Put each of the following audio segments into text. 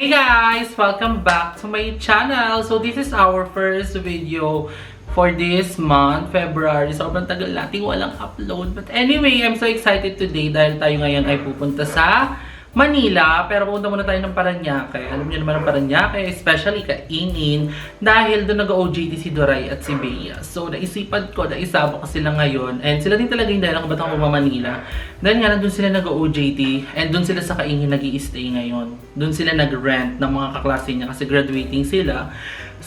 Hey guys! Welcome back to my channel. So this is our first video for this month, February. Sobrang tagal nating walang upload. But anyway, I'm so excited today dahil tayo ngayon ay pupunta sa Manila. Pero pupunta muna tayo ng Parañaque. Alam niyo naman ang Parañaque, especially kainin. Dahil doon nag-OJT si Doray at si Bea. So naisipan ko na isama ko sila ngayon. And sila din talaga yung dahilan kung ba't ako Manila. Dahil nga nandun sila nag-OJT. And doon sila sa kainin nag-i-stay ngayon. Doon sila nag-rent ng mga kaklase niya kasi graduating sila.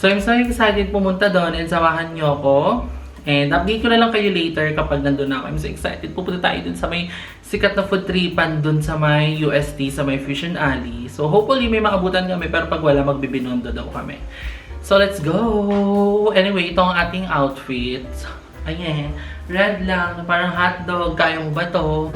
So I'm so excited pumunta doon and samahan niyo ako. And update ko na lang kayo later kapag nandun ako. I'm so excited. Pupunta tayo dun sa may sikat na food tripan dun sa may UST, sa may Fusion Alley. So hopefully may makabutan kami pero pag wala magbibinondo daw kami. So let's go! Anyway, ito ang ating outfit. Ayan. Red lang. Parang hotdog. Kaya mo ba to?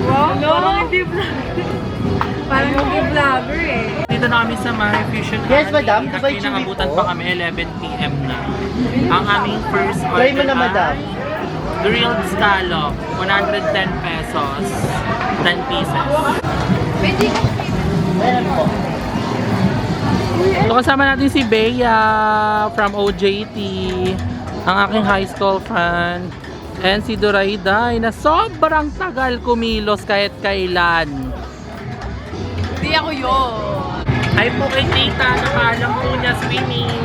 Parang hindi vlogger. Parang hindi vlogger eh. Dito na kami sa my Fusion Alley. Yes, madam. At Dubai pinangabutan Chewy pa po. kami 11 PM na. Ang aming first Try mo order na, madam. ay grilled scallop. 110 pesos. 10 pieces. Meron po. So kasama natin si Bea from OJT. Ang aking high school friend. And si Dorayday na sobrang tagal kumilos kahit kailan. Hindi ako yun. Ay po kay tita, nakaalam po niya swimming.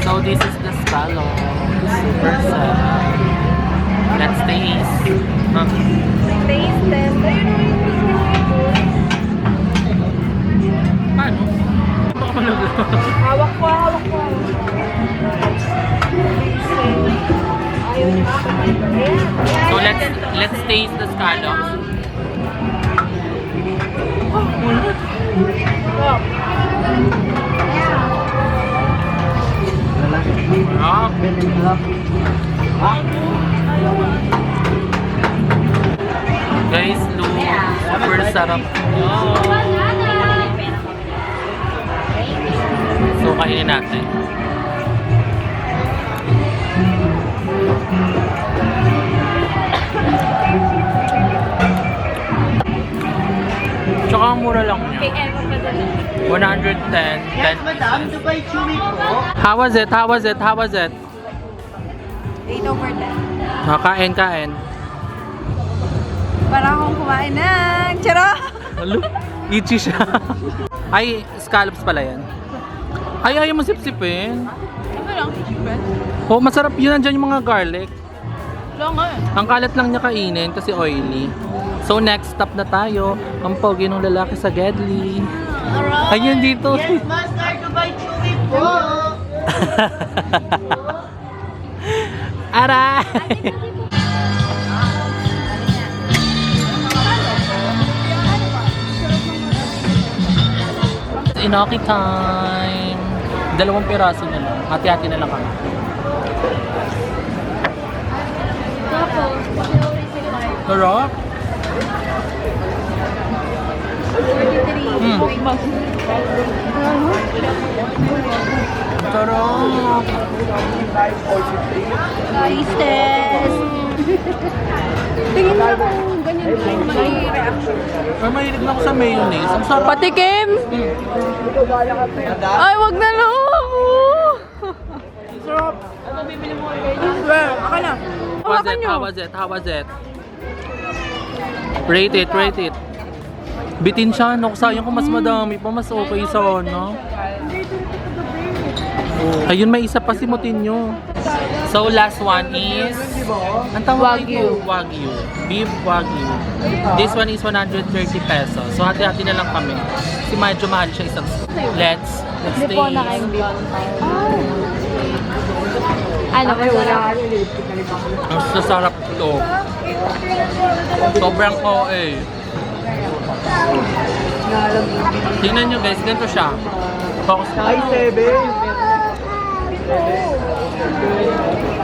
So this is the scallop. Super sad. Let's taste. Taste test. Paano? Baka malagay. Hawak ko. Ayaw niya ako. So let's taste the scallops. Guys, look, super sarap. So kainin natin. Tsaka ang mura lang niya. 110. Yes, madam. Dubai Chewy po. How was it? 8 over 10. Kain. Para akong kumain ng charot. Hello? Itchy siya. Ay, scallops pala yan. Ay, ayaw mo sip-sipin. Ano lang? Chicken? Oh, masarap yun. Nandiyan yung mga garlic. Lang nga eh. Ang kalat lang niya kainin kasi oily. So next stop na tayo. Ang pogi ng lalaki sa Gedli. Ayun dito. Yes, master. Dubai Chewy po. Aray! Inoki time! 2 piraso na lang. Hati-hati na lang kami. Sarap! Sarap! Taste test. Tingin mo kung ganyan yung may reaction. Ay, mahilig na ako sa mayonnaise. Ang sarap! Patikim! Ay, wag na lang ako! Sarap! Ano bibili mo kayo? Ako na. How was it? Rate it. Bitin siya, no? Sayang kung mas madami pa, mas okay sa ano. Ayun, may isa pa si Motinho. So, last one is... Ang tawag ito? Wagyu. Beef Wagyu. This one is 130 pesos. So, hati-hati na lang kami. Kasi medyo mahal siya isang... Let's taste. Ano ba wala? Ang sasarap ito. Sobrang OA. Tingnan nyo guys, ganito siya. Focus na. Ay, 7.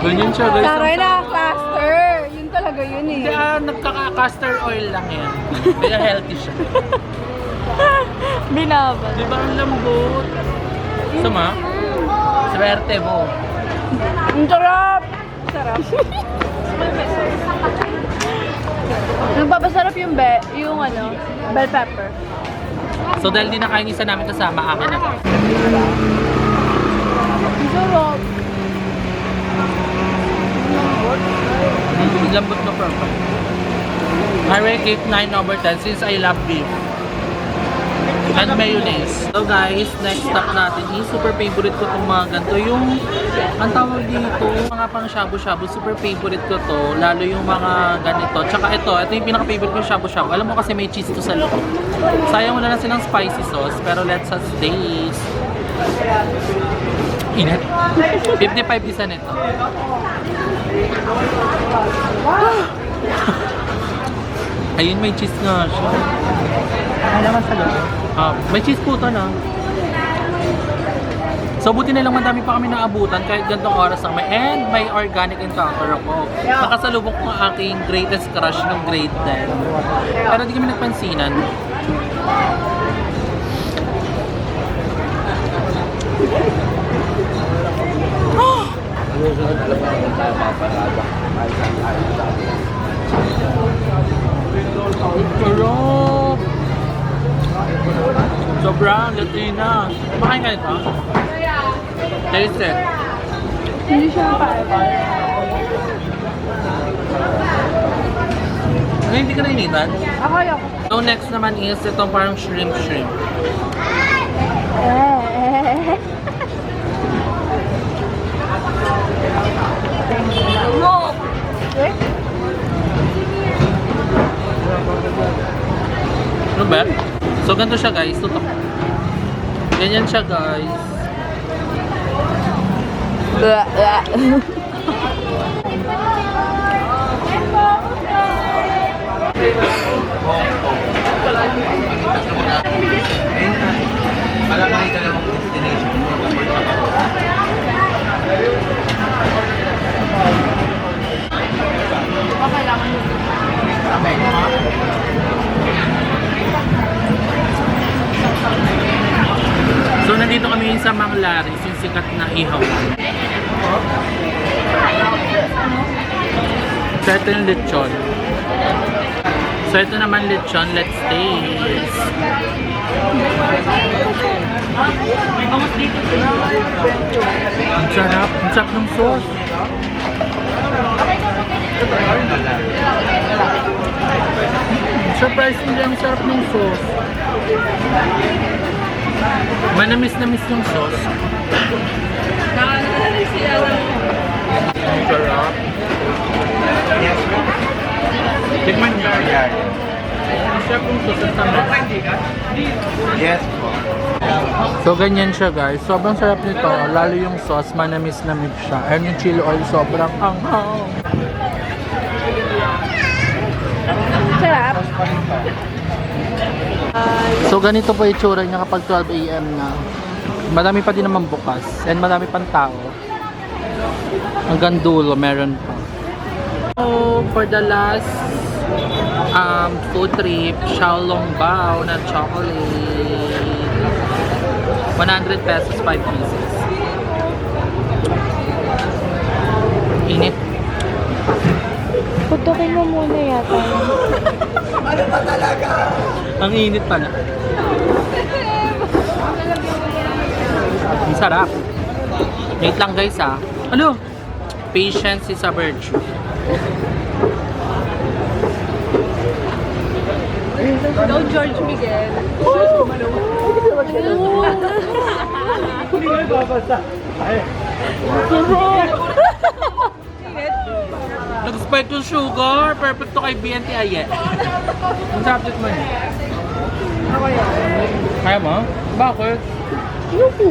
Ganyan siya guys. Taray na, cluster. Yun talaga yun eh. Kaya nagkaka-castor oil lang yan. Kaya healthy siya. Binabad. Di ba ang lambot? Sama? Swerte mo. Ang sarap! Sarap. Nagpapasarap yung bell pepper. So dahil di nakain isa namin kasama akin na. Ang sarap. Lambot na perfect. I rate it 9/10 since I love beef. And mayonnaise. So guys, next stop natin is super favorite ko itong mga ganito. Yung, ang tawag dito, mga pang shabu-shabu, super favorite ko to. Lalo yung mga ganito. Tsaka ito yung pinaka-favorite ko yung shabu-shabu. Alam mo kasi may cheese to sa loob. Sayang wala na silang spicy sauce, pero let's us taste. Init. 55 isa nito. Ayun, may cheese nga siya. Ano naman sa loob? May cheese po ito na. So buti na lang madami pa kami naabutan kahit gantong oras na may and may organic encounter ako. Nakasalubok ko ang aking greatest crush ng grade 10. Pero di kami nagpansinan. Sarap! Sobrang Latina. Makain ka nito? Taste it. Hindi siya mapapal. Ano, hindi ka nainitan? Ako yung. So next naman is itong parang shrimp. No! Eh? Ano ba? So ganito siya guys, tutok. Ganyan siya guys. So nandito kami sa Mang Laris, yung sikat na ihaw. So ito yung lechon. So ito naman lechon, let's taste. Ang sarap ng sauce. Surprisingly, ang sarap ng sauce. Manamis-namis yung sauce. Ang sarap. Tikman niyo. Ang sarap yung sauce at tamis. Yes po. So ganyan siya guys. Sobrang sarap nito. Lalo yung sauce, manamis-namis siya. And yung chili oil, sobrang anghang. Sarap. So ganito po itsura niya kapag 12 AM na. Madami pa din naman bukas and madami pang tao. Hanggang dulo meron pa. So for the last food trip, Xiaolong Bao na chocolate. 100 pesos, 5 pieces. Init. Putukin mo muna yata. Ang init pala. Ang sarap. Wait lang guys ah. Ano? Patience is a virtue. No George Miguel. Nag-spike yung sugar. Perfect to kay BNT Aye. Ang subject mo yun. Kaya mo? Bakit? Yuhu.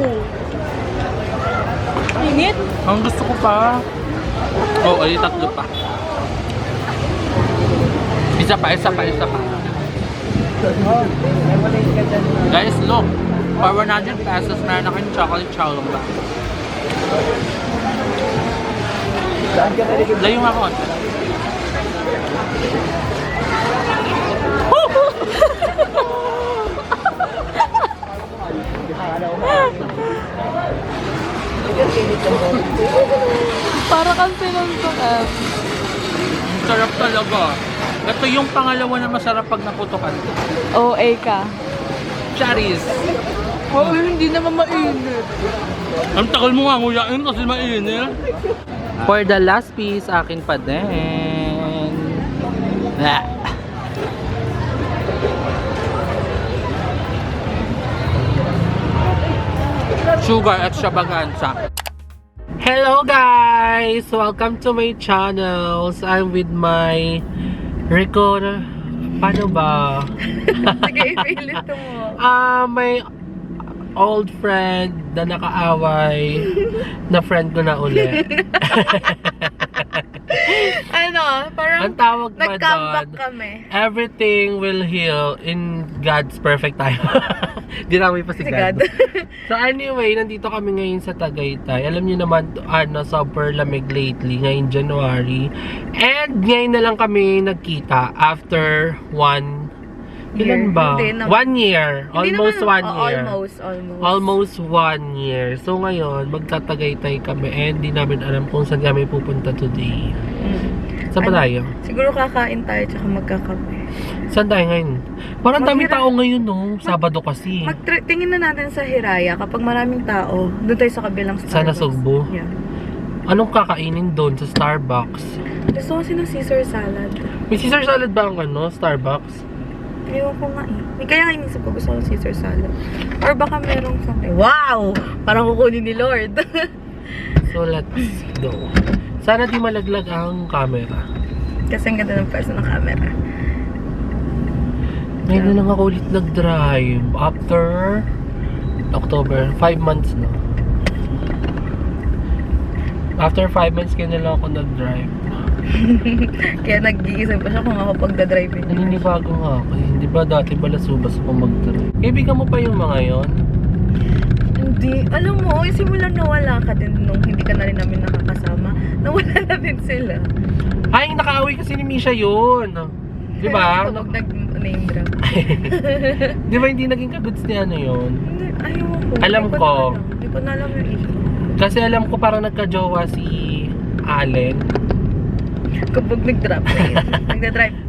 Init? Ang gusto ko pa. Oo, ay tatlo pa. Isa pa. Guys, look. For 100 pesos, meron na kayong chocolate Xiaolong Bao. Layo nga ako. Para kang sinuntok eh. Sarap talaga. Ito yung pangalawa na masarap pag naputokan. OA ka. Charis. Oh, hindi naman mainit. Ang tagal mo nga nguyain kasi mainit. For the last piece, akin pa din. Ah. Sugar at shabagansa. Hello guys! Welcome to my channel. So, I'm with my record. Paano ba? Sige, ipilit mo. My old friend na nakaaway na friend ko na uli. Ano, parang Ang tawag ba nag-comeback doon? kami. Everything will heal in God's perfect time. Dinami pa si Si God. God. So anyway, nandito kami ngayon sa Tagaytay. Alam niyo naman, super lamig lately, ngayong January. And ngayon na lang kami nagkita after ilan ba? Hindi naman. 1 year. Hindi Almost naman, 1 year. Almost 1 year. So ngayon, magtatagaytay kami and di namin alam kung saan kami pupunta today. Saan ba tayo? Siguro kakain tayo tsaka magkakape. Saan tayo ngayon? Parang dami Maghira- tao ngayon, no? Sabado kasi. Tingin na natin sa Hiraya. Kapag maraming tao, doon tayo sa kabilang Starbucks. Sana Sugbo? Yeah. Anong kakainin doon sa Starbucks? Gusto ko kasi ng Caesar salad. May Caesar salad ba ang Starbucks? Ewan ko nga eh. Kaya nga inisip ko gusto ko ng Caesar salad. Or baka merong something. Wow! Parang kukunin ni Lord. So, let's go. Sana di malaglag ang camera. Kasi ang ganda ng person ng camera. Ngayon na lang ako ulit nag-drive. After October, 5 months na. After 5 months, kaya na lang ako nag-drive. Kaya nag-iisip pa siya kung ako pagdadrive niya. Naninibago nga ako eh. Di ba dati balasubas ako mag-drive? Kaibigan mo pa yung mga yon? Hindi. Alam mo, simulan nawala ka din nung hindi ka na rin namin nakakasama. Nawala na din sila. Ay, nakaaway kasi ni Misha yun. Di ba? Kaya ako nag-name drop. Di ba hindi naging kaguts ni ano yun? Hindi, ayaw ko. Alam Hindi ko. na alam. Hindi ko na alam yung issue. Kasi alam ko parang nagka-jowa si Allen. Kapag nag-drop name.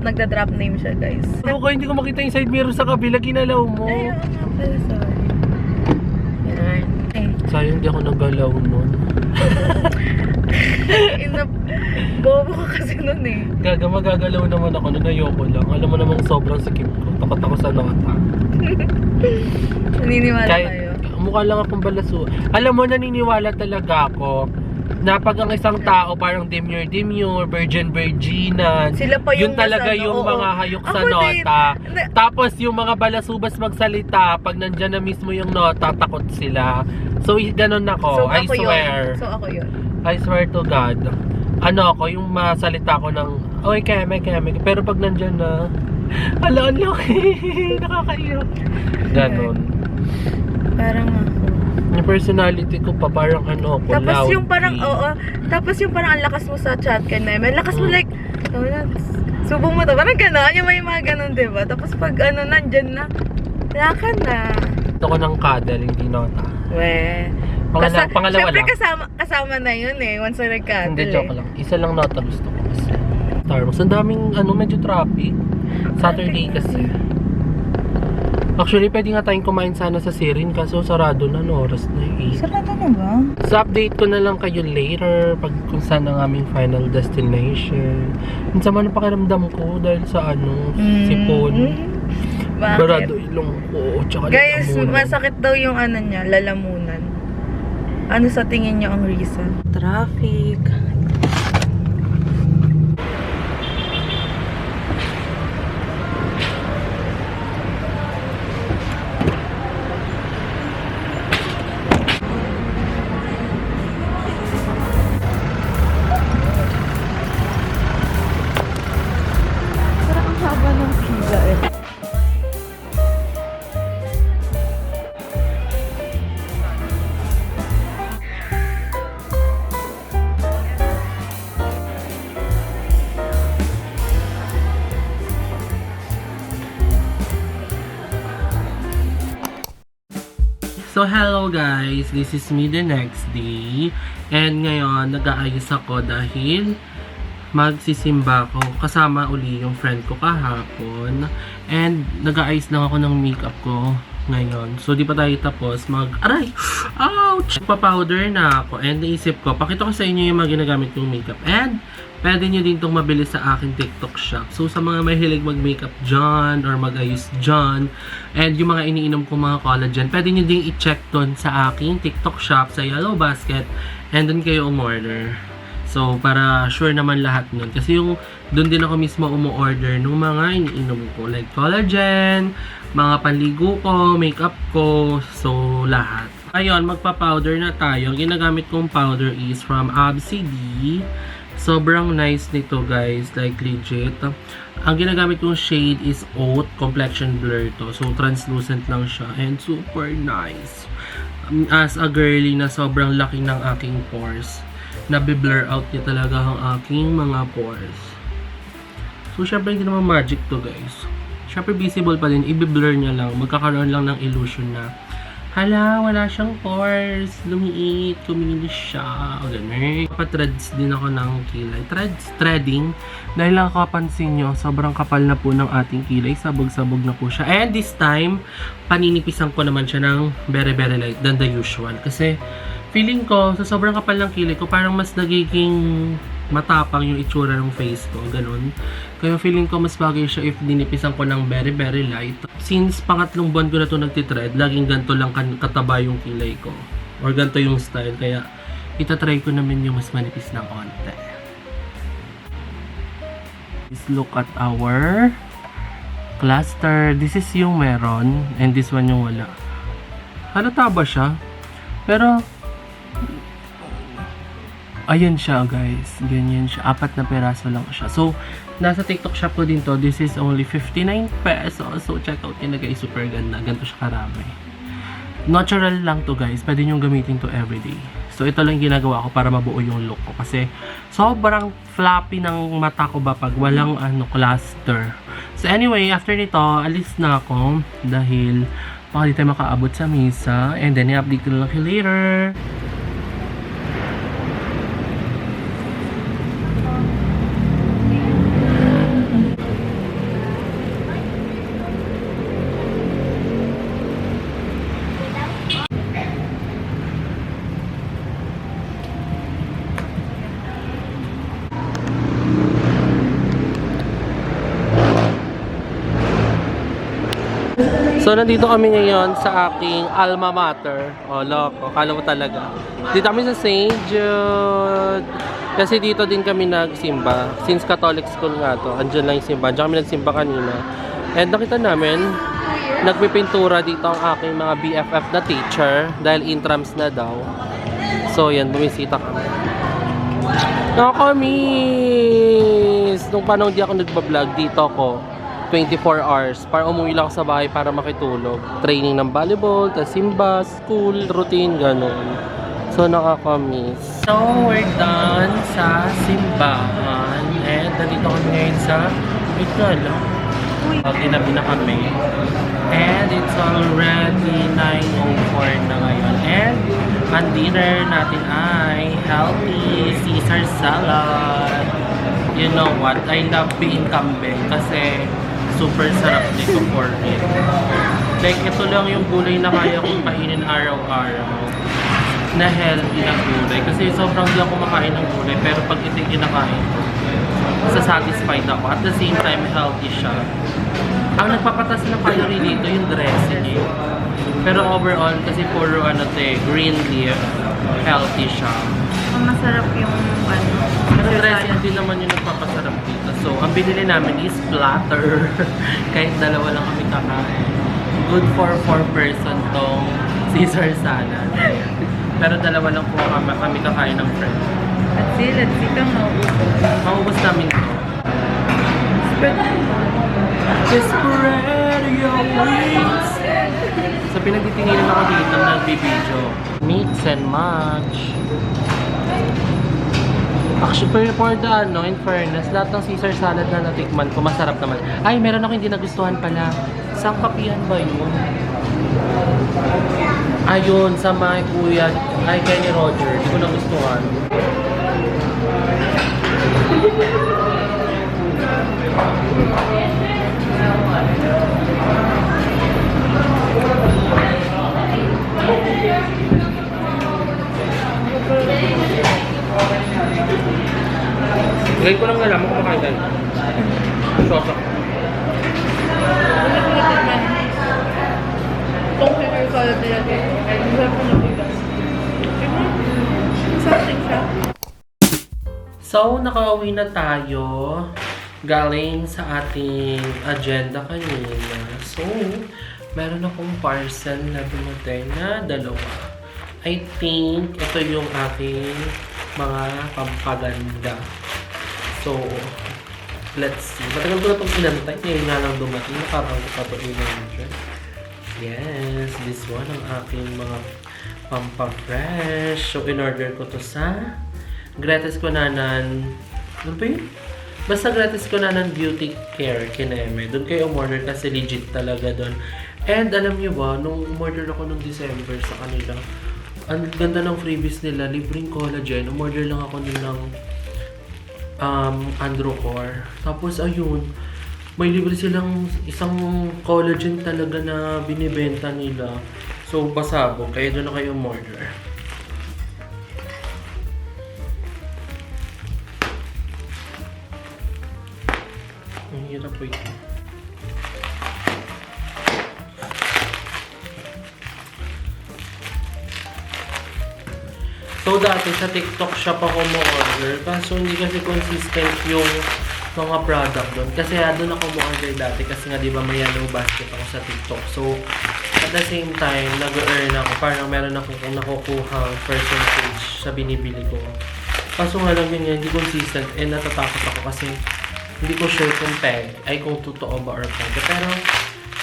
Nagda-drop name siya, guys. Ano ko, hindi ko makita yung side mirror sa kabila, ginalaw mo. Ay, oo nga pala, sorry. Yan. Eh, Sayang di ako nagalaw nun. bobo ko kasi nun eh. Magagalaw naman ako nun, ayoko lang. Alam mo namang sobrang sikip ko. Takot ako sa nota. Naniniwala Kahit kayo. mukha lang akong balaso. Alam mo, naniniwala talaga ako na pag ang isang tao parang demure, virgin-virginan, Sila pa yung yun talaga nasa- yung oo. mga hayok sa Ako din. nota. Hindi. Tapos yung mga balasubas magsalita, pag nandyan na mismo yung nota, takot sila. So, ganun ako. I ako swear. Yun. So ako yun. I swear to God. Ano ako, yung masalita ko ng, oy, keme. Pero pag nandyan na, ala, ang laki. Nakakaiyak. Ganun. Parang ako. Yung personality ko pa, parang ano ako, Tapos loudly. yung parang, oo. Tapos yung parang ang lakas mo sa chat ka na. May lakas mo like, subong mo to. Parang gano'n. Yung may mga gano'n, diba? Tapos pag ano, nandyan na, wala ka na. Gusto ko ng cuddle, hindi nota. Weh. Pangalawa Siyempre lang. kasama na yun eh. Once na nagkadil Hindi, joke lang. Isa lang nota gusto ko kasi. Starbucks. Ang daming, medyo traffic. Saturday kasi. Actually, pwede nga tayong kumain sana sa Sirin kaso sarado na, oras na eh. Sarado na ba? So, update ko na lang kayo later pag kung saan ang aming final destination. Ang sama na pakiramdam ko dahil sa sipon. Bakit? Barado ilong ko. Tsaka Guys, lalamunan. masakit daw yung ano niya, lalamunan. Ano sa tingin niyo ang reason? Traffic. Parang ang haba ng pila eh. So, hello guys! This is me the next day. And ngayon, nag-aayos ako dahil magsisimba ako. Kasama uli yung friend ko kahapon. And nag-aayos lang ako ng makeup ko ngayon. So, di pa tayo tapos aray! Ouch! Pa-powder na ako. And naisip ko, pakita ko sa inyo yung mga ginagamit kong makeup. And pwede nyo din itong mabili sa aking TikTok shop. So, sa mga mahilig mag-makeup dyan or mag-ayos dyan, and yung mga iniinom kong mga collagen, pwede nyo din i-check doon sa aking TikTok shop sa Yellow Basket, and doon kayo umorder. So, para sure naman lahat nun. Kasi yung doon din ako mismo umu-order ng mga iniinom ko. Like collagen, mga panligo ko, makeup ko, so lahat. Ayun, magpa-powder na tayo. Ang ginagamit kong powder is from ABCD. Sobrang nice nito guys, like legit. Ang ginagamit kong shade is Oat Complexion Blur to. So translucent lang siya and super nice. As a girly na sobrang laki ng aking pores, nabi-blur out niya talaga ang aking mga pores. So syempre hindi naman magic to guys. Syempre visible pa din, i-blur niya lang. Magkakaroon lang ng illusion na hala, wala siyang pores. Lumiit, kuminis siya. O ganun. Papa-threads din ako ng kilay. Threading. Dahil lang kapansin nyo, sobrang kapal na po ng ating kilay. Sabog-sabog na po siya. And this time, paninipisan ko naman siya ng very very light than the usual. Kasi, feeling ko, sa sobrang kapal ng kilay ko, parang mas nagiging matapang yung itsura ng face ko. Ganun. Kaya feeling ko mas bagay siya if dinipisan ko ng very very light. Since pangatlong buwan ko na ito nagtitread, laging ganito lang kataba yung kilay ko. Or ganito yung style. Kaya itatry ko naman yung mas manipis ng konti. Let's look at our cluster. This is yung meron. And this one yung wala. Halata ba siya? Pero ayan siya guys. Ganyan siya. 4 na peraso lang siya. So, nasa TikTok shop ko din to. This is only 59 pesos. So, check out yun na guys. Super ganda. Ganito siya karami. Natural lang to guys. Pwede nyo gamitin to everyday. So, ito lang ginagawa ko para mabuo yung look ko. Kasi, sobrang floppy ng mata ko ba pag walang cluster. So, anyway, after nito, alis na ako. Dahil, baka di tayo makaabot sa misa. And then, i-update ko lang kayo later. So, nandito kami ngayon sa aking alma mater. O, loko. Kala mo talaga. Dito kami sa St. Jude. Kasi dito din kami nagsimba. Since Catholic school nga to. Andyan lang yung simba. Diyan kami nagsimba kanina. And nakita namin, nagpipintura dito ang aking mga BFF na teacher. Dahil intrams na daw. So, yan. Bumisita kami. Nakakamiss! Nung panahon di ako nagbablog, dito ako. 24 hours para umuwi lang sa bahay para makitulog. Training ng volleyball, tas simba, school, routine, ganun. So, nakakamiss. So, we're done sa simbahan. And nandito kami ngayon sa Mitala. Ginabi na kami. And it's already 9:04 na ngayon. And ang dinner natin ay healthy Caesar salad. You know what? I love being kambing kasi super sarap nito for it. Like, ito lang yung gulay na kaya kong kainin araw-araw na healthy na gulay. Kasi sobrang di ako makain ng gulay, pero pag ito yung kinakain ko, satisfied ako. At the same time, healthy siya. Ang nagpapatas ng calorie dito, yung dressing eh. Pero overall, kasi puro green leaf, healthy siya. Masarap yung Pero dressing din naman yung nagpapasarap dito. So, ang binili namin is platter. Kahit dalawa lang kami kakain. Good for 4 person tong Caesar salad. Pero dalawa lang po kami kakain ng friend. Let's see kang maubos. Maubos namin ito. Spread your wings. So, pinagtitinginan ako dito ng nagbibideo. Mix and match. Actually, for the in fairness, lahat ng Caesar salad na natikman ko, masarap naman. Ay, meron ako hindi nagustuhan pala. Sangkapian ba yun? Ayun, sa may kuya, ay Kenny Roger. Hindi ko nagustuhan. Ngayon ko lang nalaman kung kumakain tayo. Sosa. Itong finger color nila dito. Ay, masarap ko nabigas. Something siya. So, nakauwi na tayo galing sa ating agenda kanina. So, meron akong parcel na dumating na dalawa. I think ito yung aking mga pampaganda. So, let's see. Matagal ko na itong inantay. Ngayon nga lang dumating. Nakabang ko pa ito in-order. Yes, this one ang aking mga pampafresh. So, in-order ko to sa Gratis Kunanan. Ano ba yun? Basta Gratis Kunanan Beauty Care Kineme. Doon kayo umorder kasi legit talaga doon. And alam niyo ba, nung umorder ako nung December sa kanila, ang ganda ng freebies nila, libreng collagen. Umorder lang ako nilang Androcore. Tapos ayun, may libre silang isang collagen talaga na binibenta nila. So, pasabog. Kaya doon na kayo umorder. Ang hirap po ito. So, dati sa TikTok shop ako mo-order. Kaso hindi kasi consistent yung mga product doon. Kasi doon ako mo-order dati. Kasi nga diba may yellow basket ako sa TikTok. So, at the same time, nag-earn ako. Parang meron ako kung nakukuhang percentage sa binibili ko. Kaso nga lang yun, hindi consistent. And natatakot ako kasi hindi ko sure kung kung totoo ba or peg. Pero,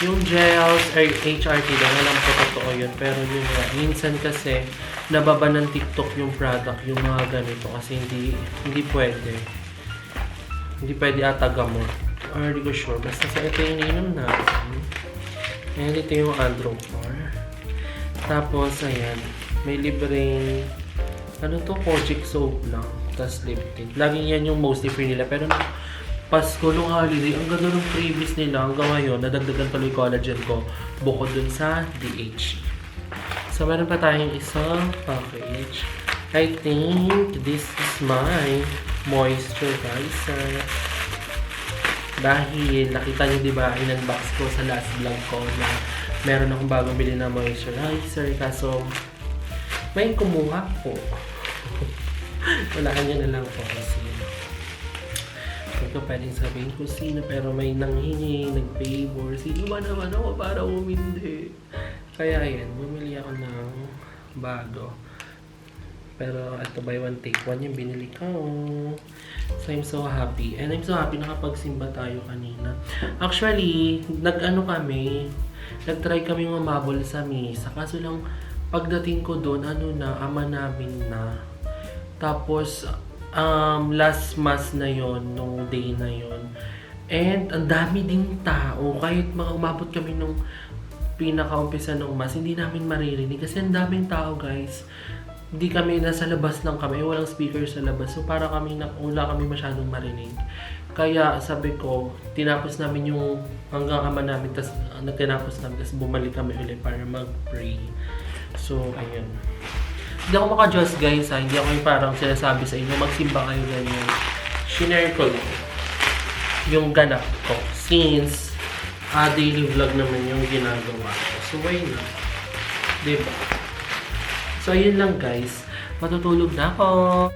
yung gels or HRT daw, alam ko totoo yun. Pero yun nga, minsan kasi nababa ng TikTok yung product, yung mga ganito. Kasi hindi pwede. Hindi pwede ata gamot. Or hindi ko sure. Basta sa ito yung ininom natin. Ayan, ito yung Androcore. Tapos, ayan. May libreng ano to? Kojic soap lang. Tapos lip tint. Laging yan yung mostly free nila. Pero Pasko nung holiday, ang ganda ng freebies nila hanggang ngayon, nadagdagan tuloy collagen ko bukod dun sa DH. So, meron pa tayong isang package. I think this is my moisturizer. Dahil nakita niyo diba, in-unbox ko sa last vlog ko na meron akong bagong bili na moisturizer. Kaso, may kumuha po. Walaan niyo na lang po kasi. Hindi ko pwedeng sabihin kung sino, pero may nanghingi, nag-favor. Sino ba naman ako para umindi? Kaya ayan, bumili ako ng bago. Pero ito buy one take one yung binili ko. So I'm so happy. And I'm so happy nakapagsimba tayo kanina. Actually, nag-try kami umabol sa misa. Kaso lang, pagdating ko doon, ama namin na. Tapos, last mass na yon nung day na yon. And ang dami ding tao. Kahit umabot kami nung pinaka-umpisa ng mass, hindi namin maririnig. Kasi ang daming tao, guys. Hindi kami, nasa labas lang kami. Walang speaker sa labas. So, para wala kami masyadong marinig. Kaya, sabi ko, tinapos namin yung hanggang ama namin. Tapos, tinapos namin. Tapos, bumalik kami ulit para mag-pray. So, ayun. Hindi ako maka-Diyos, guys, ha. Hindi ako yung parang sinasabi sa inyo, magsimba kayo ganyan. Shinare ko lang yung ganap ko. Since, daily vlog naman yung ginagawa ko. So, why not? Diba? So, ayun lang, guys. Matutulog na ako.